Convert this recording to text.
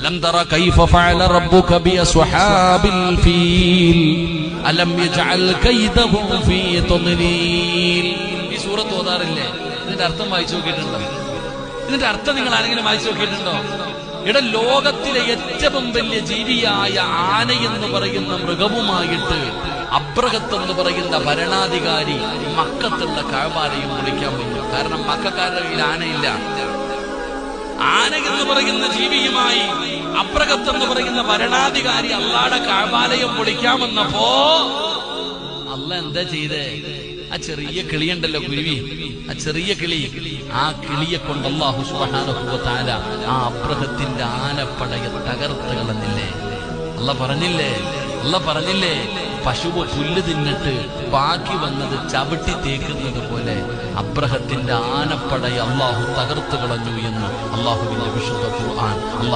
അലം തറ കൈഫ ഫഅല റബ്ബുക B അസ്ഹാബിൽ feel അലം യജഅൽ കൈദഹും ഫീ തദ്ലീൽ. ഈ സൂറത്ത് ഓതാറില്ലേ? ഇതിന്റെ അർത്ഥം വായിച്ചു നോക്കിയിട്ടുണ്ടോ? ഇതിന്റെ അർത്ഥം നിങ്ങൾ ആരെങ്കിലും വായിച്ചു നോക്കിയിട്ടുണ്ടോ? ലോകത്തിലെ ഏറ്റവും വലിയ ജീവിയായ ആനയെന്ന് പറയുന്ന മൃഗവുമായിട്ട് അബ്രഹത്ത് എന്ന് പറയുന്ന ഭരണാധികാരി മക്കത്തുള്ള കഅബാലയം പൊളിക്കാൻ വന്നു. കാരണം മക്കക്കാരുടെ കയ്യിൽ ആനയില്ല. ആന എന്ന് പറയുന്ന ജീവിയുമായി അബ്രഹത്ത് എന്ന് പറയുന്ന ഭരണാധികാരി അള്ളാഹുടെ കഅബാലയം പൊളിക്കാൻ വന്നപ്പോ അള്ളാഹ് എന്താ ചെയ്തേ? ആ ചെറിയ കിളിയുണ്ടല്ലോ, കുരുവി, ആ ചെറിയ കിളി, ആ കിളിയെ കൊണ്ട് അല്ലാഹു സുബ്ഹാനഹു വ തആല ആ അബ്രഹത്തിന്റെ ആനപ്പടയെ തകർത്ത് കളഞ്ഞില്ലേ? അല്ലാഹ് പറഞ്ഞില്ലേ പശുവ് പുല്ല് തിന്നിട്ട് ബാക്കി വന്നത് ചവിട്ടി തേക്കുന്നത് പോലെ അബ്രഹത്തിന്റെ ആനപ്പടയെ അല്ലാഹു തകർത്ത് കളഞ്ഞു എന്ന് അല്ലാഹുവിന്റെ വിശുദ്ധ ഖുർആൻ.